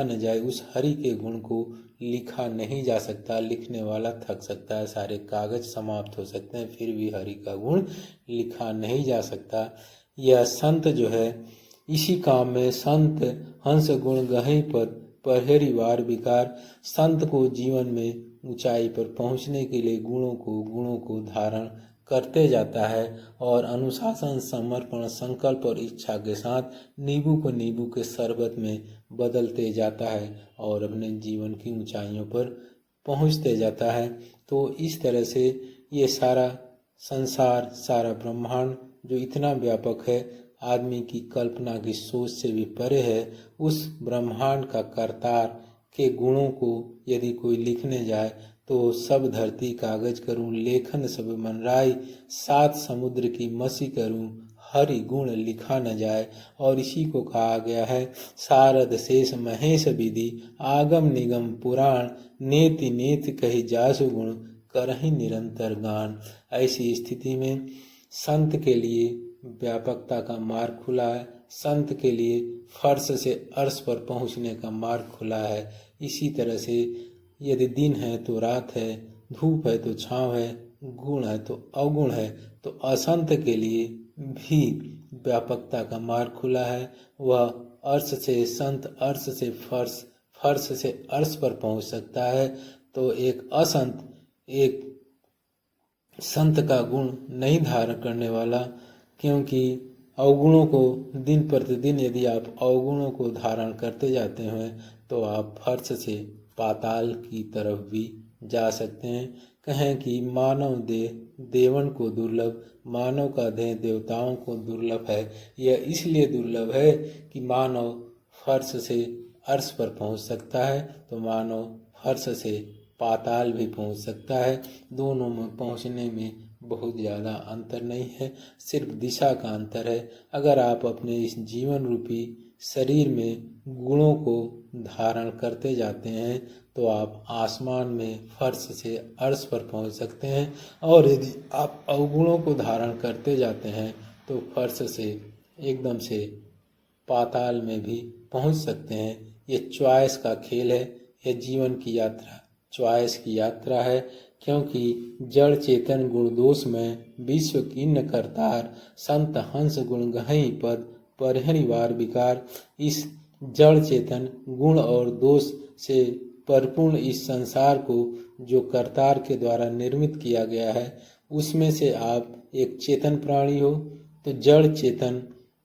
न जाए, उस हरि के गुण को लिखा नहीं जा सकता। लिखने वाला थक सकता है, सारे कागज समाप्त हो सकते हैं, फिर भी हरि का गुण लिखा नहीं जा सकता। यह संत जो है, इसी काम में संत हंस गुण गहे पद पहरी वार विकार। संत को जीवन में ऊंचाई पर पहुंचने के लिए गुणों को धारण करते जाता है और अनुशासन, समर्पण, संकल्प और इच्छा के साथ नींबू को नींबू के शरबत में बदलते जाता है और अपने जीवन की ऊंचाइयों पर पहुंचते जाता है। तो इस तरह से ये सारा संसार, सारा ब्रह्मांड जो इतना व्यापक है, आदमी की कल्पना की सोच से भी परे है, उस ब्रह्मांड का करतार के गुणों को यदि कोई लिखने जाए तो सब धरती कागज करूं, लेखन सब मनराई, सात समुद्र की मसी करूं, हरि गुण लिखा न जाए। और इसी को कहा गया है, सारद शेष महेश विधि, आगम निगम पुराण, नेति नेति कही जासु गुण, करहि निरंतर गान। ऐसी स्थिति में संत के लिए व्यापकता का मार्ग खुला है, संत के लिए फर्श से अर्श पर पहुंचने का मार्ग खुला है। इसी तरह से यदि दिन है तो रात है, धूप है तो छाँव है, गुण है तो अवगुण है, तो असंत के लिए भी व्यापकता का मार्ग खुला है। वह अर्श से संत, अर्श से फर्श, फर्श से अर्श पर पहुंच सकता है। तो एक असंत एक संत का गुण नहीं धारण करने वाला, क्योंकि अवगुणों को दिन प्रतिदिन यदि आप अवगुणों को धारण करते जाते हैं तो आप फर्श से पाताल की तरफ भी जा सकते हैं। कहें कि मानव देह देवन को दुर्लभ, मानव का देह देवताओं को दुर्लभ है। यह इसलिए दुर्लभ है कि मानव फर्श से अर्श पर पहुंच सकता है, तो मानव फर्श से पाताल भी पहुंच सकता है। दोनों में पहुंचने में बहुत ज़्यादा अंतर नहीं है, सिर्फ दिशा का अंतर है। अगर आप अपने इस जीवन रूपी शरीर में गुणों को धारण करते जाते हैं तो आप आसमान में फर्श से अर्श पर पहुंच सकते हैं, और यदि आप अवगुणों को धारण करते जाते हैं तो फर्श से एकदम से पाताल में भी पहुंच सकते हैं। ये चॉइस का खेल है, यह जीवन की यात्रा चॉइस की यात्रा है। क्योंकि जड़ चेतन गुण दोष में विश्व कीन करतार, संत हंस गुण गहई पद परहरि वार विकार। इस जड़ चेतन गुण और दोष से परिपूर्ण इस संसार को जो करतार के द्वारा निर्मित किया गया है, उसमें से आप एक चेतन प्राणी हो। तो जड़ चेतन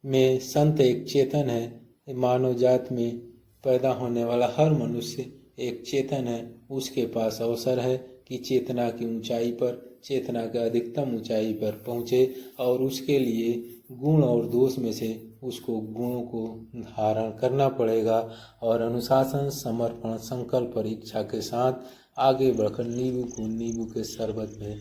में संत एक चेतन है। मानव जात में पैदा होने वाला हर मनुष्य एक चेतन है। उसके पास अवसर है कि चेतना की ऊंचाई पर, चेतना के अधिकतम ऊंचाई पर पहुँचे, और उसके लिए गुण और दोष में से उसको गुणों को धारण करना पड़ेगा और अनुशासन, समर्पण, संकल्प और इच्छा के साथ आगे बढ़कर नींबू को नींबू के शरबत में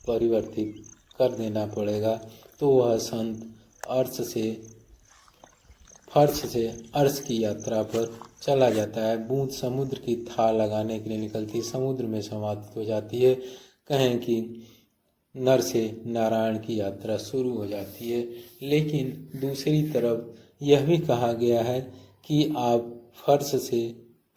परिवर्तित कर देना पड़ेगा। तो वह संत अर्श से फर्श से अर्श की यात्रा पर चला जाता है। बूंद समुद्र की थाह लगाने के लिए निकलती, समुद्र में समाप्त हो जाती है। कहें कि नर से नारायण की यात्रा शुरू हो जाती है। लेकिन दूसरी तरफ यह भी कहा गया है कि आप फर्श से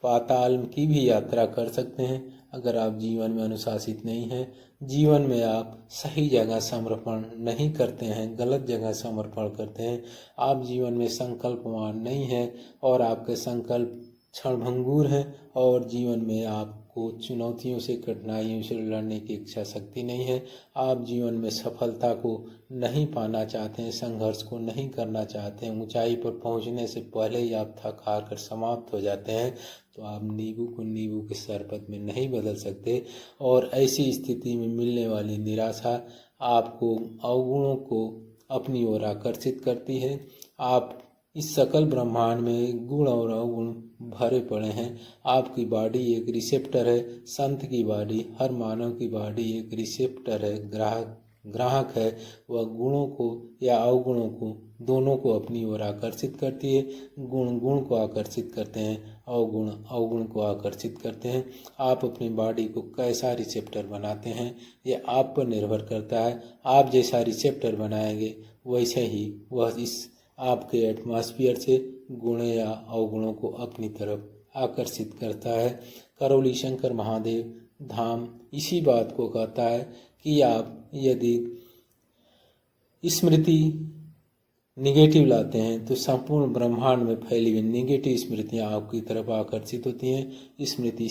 पाताल की भी यात्रा कर सकते हैं अगर आप जीवन में अनुशासित नहीं हैं, जीवन में आप सही जगह समर्पण नहीं करते हैं, गलत जगह समर्पण करते हैं, आप जीवन में संकल्पवान नहीं हैं और आपके संकल्प क्षणभंगुर हैं और जीवन में आपको चुनौतियों से, कठिनाइयों से लड़ने की इच्छा शक्ति नहीं है, आप जीवन में सफलता को नहीं पाना चाहते हैं, संघर्ष को नहीं करना चाहते हैं, ऊंचाई पर पहुंचने से पहले ही आप थक हार कर समाप्त हो जाते हैं, तो आप नींबू को नींबू के शरबत में नहीं बदल सकते। और ऐसी स्थिति में मिलने वाली निराशा आपको अवगुणों को अपनी ओर आकर्षित करती है। आप इस सकल ब्रह्मांड में गुण और अवगुण भरे पड़े हैं। आपकी बॉडी एक रिसेप्टर है, संत की बॉडी, हर मानव की बॉडी एक रिसेप्टर है, ग्राहक है। वह गुणों को या अवगुणों को दोनों को अपनी ओर आकर्षित करती है। गुण गुण को आकर्षित करते हैं, अवगुण अवगुण को आकर्षित करते हैं। आप अपनी बॉडी को कैसा रिसेप्टर बनाते हैं ये आप पर निर्भर करता है। आप जैसा रिसेप्टर बनाएंगे वैसे ही वह इस आपके एटमॉस्फेयर से गुण या अवगुणों को अपनी तरफ आकर्षित करता है। करौली शंकर महादेव धाम इसी बात को कहता है कि आप यदि स्मृति निगेटिव लाते हैं तो संपूर्ण ब्रह्मांड में फैली हुई निगेटिव स्मृतियाँ आपकी तरफ आकर्षित होती हैं। स्मृति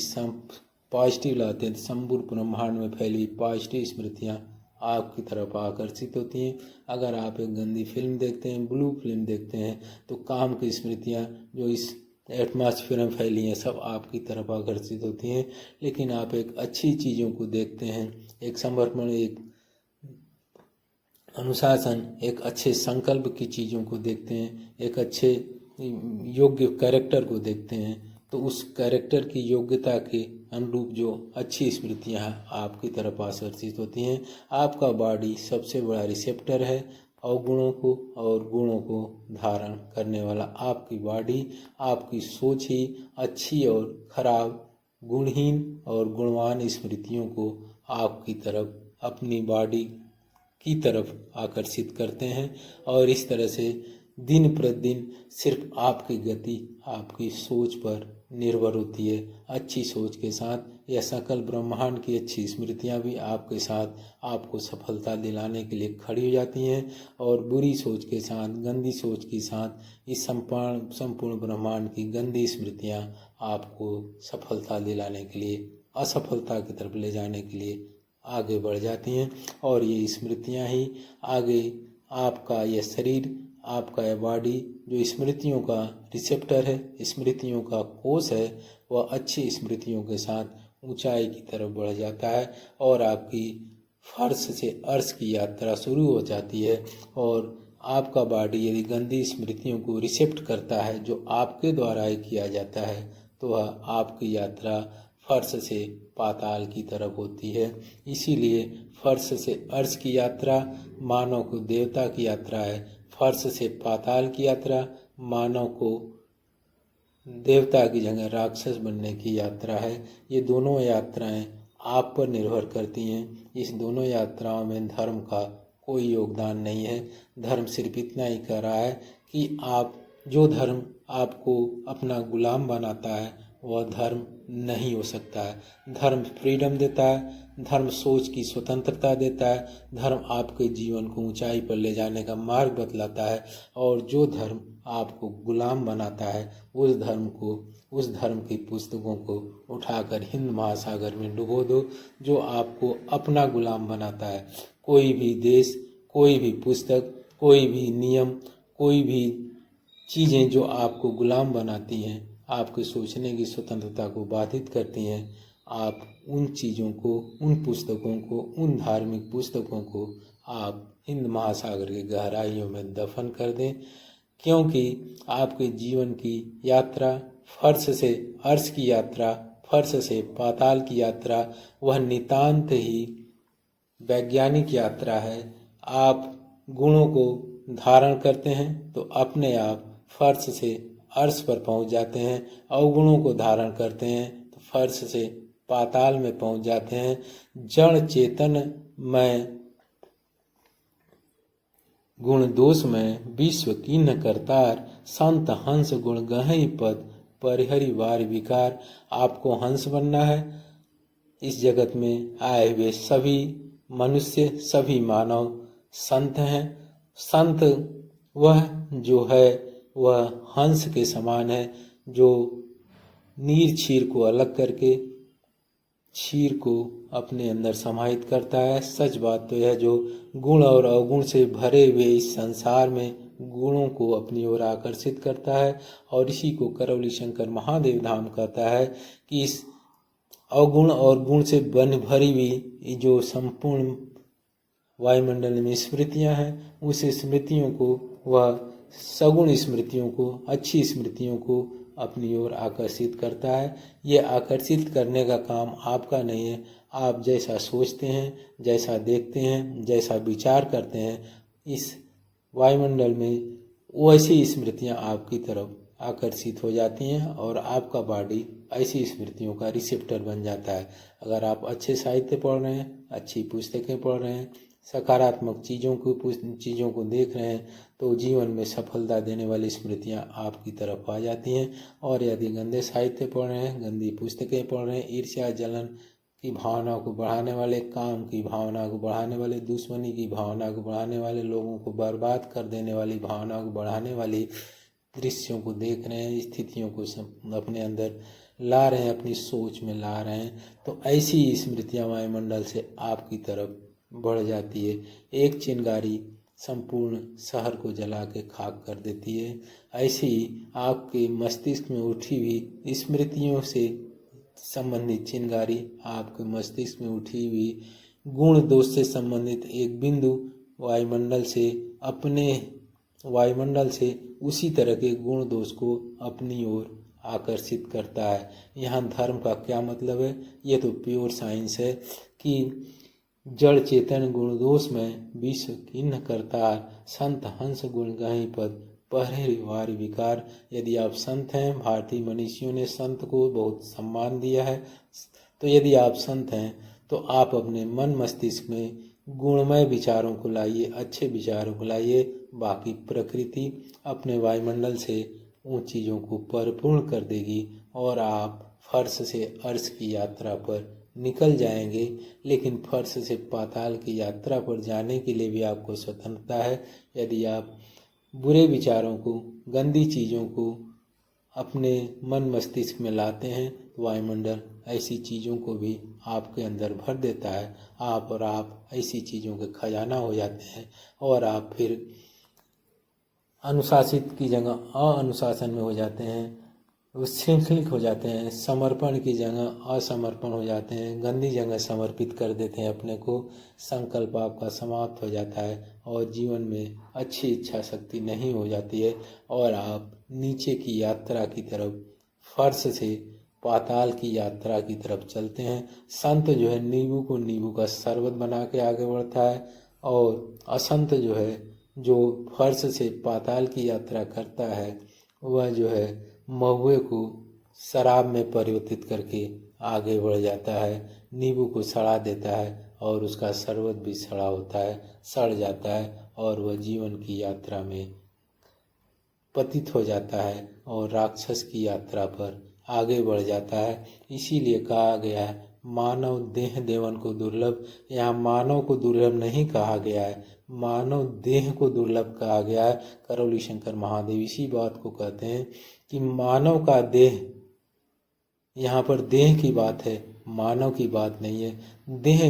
पॉजिटिव लाते हैं तो संपूर्ण ब्रह्मांड में फैली हुई पॉजिटिव स्मृतियाँ आपकी तरफ आकर्षित होती हैं। अगर आप एक गंदी फिल्म देखते हैं, ब्लू फिल्म देखते हैं, तो काम की स्मृतियाँ जो इस एटमॉस्फेयर में फैली हैं सब आपकी तरफ आकर्षित होती हैं। लेकिन आप एक अच्छी चीज़ों को देखते हैं, एक समर्पण, एक अनुशासन, एक अच्छे संकल्प की चीज़ों को देखते हैं, एक अच्छे योग्य कैरेक्टर को देखते हैं, तो उस कैरेक्टर की योग्यता के अनुरूप जो अच्छी स्मृतियाँ आपकी तरफ आकर्षित होती हैं। आपका बॉडी सबसे बड़ा रिसेप्टर है अवगुणों को और गुणों को धारण करने वाला। आपकी बॉडी, आपकी सोच ही अच्छी और खराब, गुणहीन और गुणवान स्मृतियों को आपकी तरफ, अपनी बॉडी की तरफ आकर्षित करते हैं। और इस तरह से दिन प्रतिदिन सिर्फ आपकी गति आपकी सोच पर निर्भर होती है। अच्छी सोच के साथ यह सकल ब्रह्मांड की अच्छी स्मृतियाँ भी आपके साथ आपको सफलता दिलाने के लिए खड़ी हो जाती हैं, और बुरी सोच के साथ, गंदी सोच के साथ इस संपूर्ण ब्रह्मांड की गंदी स्मृतियाँ आपको सफलता दिलाने के लिए, असफलता की तरफ ले जाने के लिए आगे बढ़ जाती हैं। और ये स्मृतियाँ ही आगे आपका यह शरीर, आपका यह बॉडी जो स्मृतियों का रिसेप्टर है, स्मृतियों का कोष है, वह अच्छी स्मृतियों के साथ ऊंचाई की तरफ बढ़ जाता है और आपकी फर्श से अर्श की यात्रा शुरू हो जाती है। और आपका बॉडी यदि गंदी स्मृतियों को रिसेप्ट करता है जो आपके द्वारा ही किया जाता है, तो वह आपकी यात्रा फर्श से पाताल की तरफ होती है। इसीलिए फर्श से अर्श की यात्रा मानव को देवता की यात्रा है, फर्श से पाताल की यात्रा मानव को देवता की जगह राक्षस बनने की यात्रा है। ये दोनों यात्राएं आप पर निर्भर करती हैं। इस दोनों यात्राओं में धर्म का कोई योगदान नहीं है। धर्म सिर्फ इतना ही कह रहा है कि आप, जो धर्म आपको अपना गुलाम बनाता है वह धर्म नहीं हो सकता है। धर्म फ्रीडम देता है, धर्म सोच की स्वतंत्रता देता है, धर्म आपके जीवन को ऊंचाई पर ले जाने का मार्ग बतलाता है। और जो धर्म आपको गुलाम बनाता है उस धर्म की पुस्तकों को उठाकर हिंद महासागर में डुबो दो। जो आपको अपना गुलाम बनाता है, कोई भी देश, कोई भी पुस्तक, कोई भी नियम, कोई भी चीज़ें जो आपको गुलाम बनाती हैं, आपके सोचने की स्वतंत्रता को बाधित करती हैं, आप उन चीज़ों को, उन पुस्तकों को, उन धार्मिक पुस्तकों को आप हिंद महासागर की गहराइयों में दफन कर दें। क्योंकि आपके जीवन की यात्रा, फर्श से अर्श की यात्रा, फर्श से पाताल की यात्रा, वह नितांत ही वैज्ञानिक यात्रा है। आप गुणों को धारण करते हैं तो अपने आप फर्श से अर्श पर पहुंच जाते हैं, अवगुणों को धारण करते हैं तो फर्श से पाताल में पहुंच जाते हैं। जड़ चेतन में गुण दोष में विश्व कीन्ह करतार, संत हंस गुण गहई पद परिहरि वार विकार। आपको हंस बनना है। इस जगत में आए हुए सभी मनुष्य, सभी मानव संत हैं। संत वह जो है वह हंस के समान है, जो नीर क्षीर को अलग करके क्षीर को अपने अंदर समाहित करता है। सच बात तो यह जो गुण और अवगुण से भरे हुए इस संसार में गुणों को अपनी ओर आकर्षित करता है। और इसी को करौली शंकर महादेव धाम कहता है कि इस अवगुण और गुण से भरी हुई जो संपूर्ण वायुमंडल में स्मृतियां हैं, उस स्मृतियों को, वह सगुण स्मृतियों को, अच्छी स्मृतियों को अपनी ओर आकर्षित करता है। ये आकर्षित करने का काम आपका नहीं है। आप जैसा सोचते हैं, जैसा देखते हैं, जैसा विचार करते हैं, इस वायुमंडल में वैसी स्मृतियां आपकी तरफ आकर्षित हो जाती हैं और आपका बॉडी ऐसी स्मृतियों का रिसेप्टर बन जाता है। अगर आप अच्छे साहित्य पढ़ रहे हैं, अच्छी पुस्तकें पढ़ रहे हैं, सकारात्मक चीज़ों को देख रहे हैं तो जीवन में सफलता देने वाली स्मृतियाँ आपकी तरफ आ जाती हैं। और यदि गंदे साहित्य पढ़ रहे हैं, गंदी पुस्तकें पढ़ रहे हैं, ईर्ष्या जलन की भावना को बढ़ाने वाले, काम की भावना को बढ़ाने वाले, दुश्मनी की भावना को बढ़ाने वाले, लोगों को बर्बाद कर देने वाली भावना को बढ़ाने वाली दृश्यों को देख रहे हैं, स्थितियों को अपने अंदर ला रहे हैं, अपनी सोच में ला रहे हैं, तो ऐसी स्मृतियाँ वायुमंडल से आपकी तरफ बढ़ जाती है। एक चिंगारी संपूर्ण शहर को जला के खाक कर देती है। ऐसे ही आपके मस्तिष्क में उठी हुई स्मृतियों से संबंधित चिंगारी आपके मस्तिष्क में उठी हुई गुण दोष से संबंधित एक बिंदु वायुमंडल से उसी तरह के गुण दोष को अपनी ओर आकर्षित करता है। यहाँ धर्म का क्या मतलब है? ये तो प्योर साइंस है कि जड़ चेतन गुण दोष में विश्व किन्न करतार, संत हंस गुण गहि पद पहरे वार विकार। यदि आप संत हैं, भारतीय मनीषियों ने संत को बहुत सम्मान दिया है, तो यदि आप संत हैं तो आप अपने मन मस्तिष्क में गुणमय विचारों को लाइए, अच्छे विचारों को लाइए। बाकी प्रकृति अपने वायुमंडल से उन चीज़ों को परिपूर्ण कर देगी और आप फर्श से अर्श की यात्रा पर निकल जाएंगे। लेकिन फर्श से पाताल की यात्रा पर जाने के लिए भी आपको स्वतंत्रता है। यदि आप बुरे विचारों को, गंदी चीज़ों को अपने मन मस्तिष्क में लाते हैं तो वायुमंडल ऐसी चीज़ों को भी आपके अंदर भर देता है। आप ऐसी चीज़ों के खजाना हो जाते हैं और आप फिर अनुशासित की जगह अनुशासन में हो जाते हैं, उच्छृंखलित हो जाते हैं, समर्पण की जगह असमर्पण हो जाते हैं, गंदी जगह समर्पित कर देते हैं अपने को। संकल्प आपका समाप्त हो जाता है और जीवन में अच्छी इच्छा शक्ति नहीं हो जाती है और आप नीचे की यात्रा की तरफ, फर्श से पाताल की यात्रा की तरफ चलते हैं। संत जो है नींबू को नींबू का शरबत बना के आगे बढ़ता है और असंत जो है, जो फर्श से पाताल की यात्रा करता है, वह जो है महुए को शराब में परिवर्तित करके आगे बढ़ जाता है, नींबू को सड़ा देता है और उसका शरबत भी सड़ा होता है, सड़ जाता है और वह जीवन की यात्रा में पतित हो जाता है और राक्षस की यात्रा पर आगे बढ़ जाता है। इसीलिए कहा गया है मानव देह देवन को दुर्लभ। यहाँ मानव को दुर्लभ नहीं कहा गया है, मानव देह को दुर्लभ कहा गया है। करौली शंकर महादेव इसी बात को कहते हैं कि मानव का देह, यहाँ पर देह की बात है, मानव की बात नहीं है। देह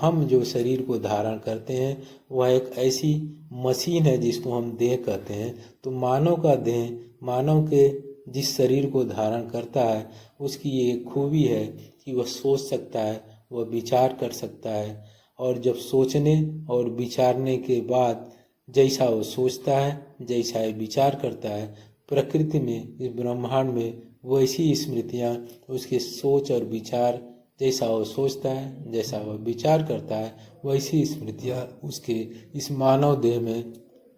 हम जो शरीर को धारण करते हैं वह एक ऐसी मशीन है जिसको हम देह कहते हैं। तो मानव का देह, मानव के जिस शरीर को धारण करता है उसकी ये खूबी है कि वह सोच सकता है, वह विचार कर सकता है और जब सोचने और विचारने के बाद जैसा वो सोचता है, जैसा ये विचार करता है, प्रकृति में, इस ब्रह्मांड में वैसी स्मृतियाँ उसके सोच और विचार, जैसा वो सोचता है, जैसा वह विचार करता है, वैसी स्मृतियाँ उसके इस मानव देह में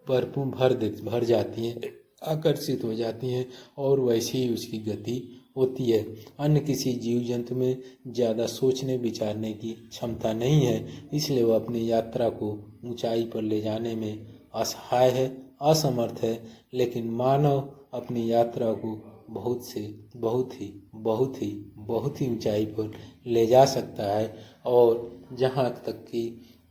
भर जाती हैं, आकर्षित हो जाती हैं और वैसी ही उसकी गति होती है। अन्य किसी जीव जंतु में ज़्यादा सोचने विचारने की क्षमता नहीं है, इसलिए वह अपनी यात्रा को ऊंचाई पर ले जाने में असहाय है, असमर्थ है। लेकिन मानव अपनी यात्रा को बहुत ही ऊंचाई पर ले जा सकता है। और जहाँ तक कि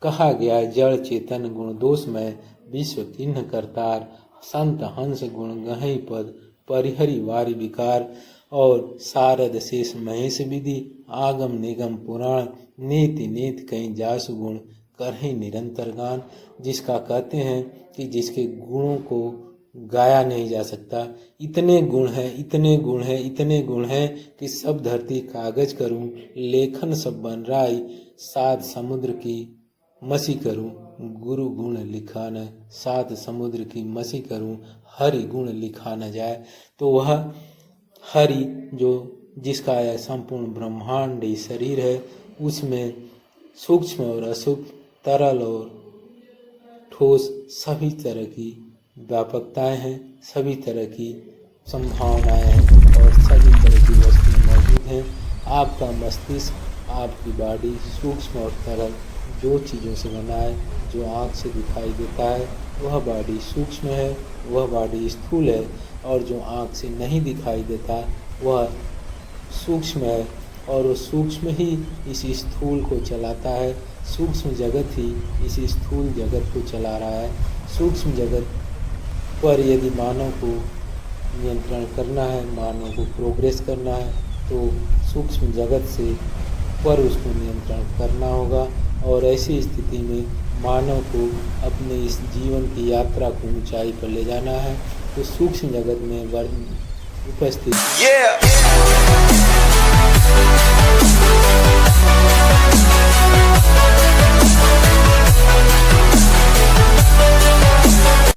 कहा गया है जड़ चेतन गुण दोष में विश्व किन्न करतार, संत हंस गुण गहि पद परिहरि वारि विकार। और शारद शेष महेश विधि आगम निगम पुराण नीति नीति कहीं जासु गुण करहि निरंतर गान। जिसका कहते हैं कि जिसके गुणों को गाया नहीं जा सकता, इतने गुण हैं कि सब धरती कागज करूं, लेखन सब बन राई, सात समुद्र की मसी करूं, गुरु गुण लिखा न, सात समुद्र की मसी करूं, हरि गुण लिखा न जाए। तो वह हरि जो जिसका यह संपूर्ण ब्रह्मांडी शरीर है, उसमें सूक्ष्म और असूक्ष्म, तरल और ठोस सभी तरह की व्यापकताएं हैं, सभी तरह की संभावनाएं हैं और सभी तरह की वस्तुएं मौजूद हैं। आपका मस्तिष्क आपकी बॉडी सूक्ष्म और तरल दो चीज़ों से बना है। जो आँख से दिखाई देता है वह बॉडी सूक्ष्म है, वह बॉडी स्थूल है, और जो आँख से नहीं दिखाई देता वह सूक्ष्म है, और वो सूक्ष्म ही इस स्थूल को चलाता है। सूक्ष्म जगत ही इस स्थूल जगत को चला रहा है। सूक्ष्म जगत पर यदि मानव को नियंत्रण करना है, मानव को प्रोग्रेस करना है, तो सूक्ष्म जगत से पर उसको नियंत्रण करना होगा। और ऐसी स्थिति में मानव को अपने इस जीवन की यात्रा को ऊंचाई पर ले जाना है, तो सूक्ष्म जगत में उपस्थित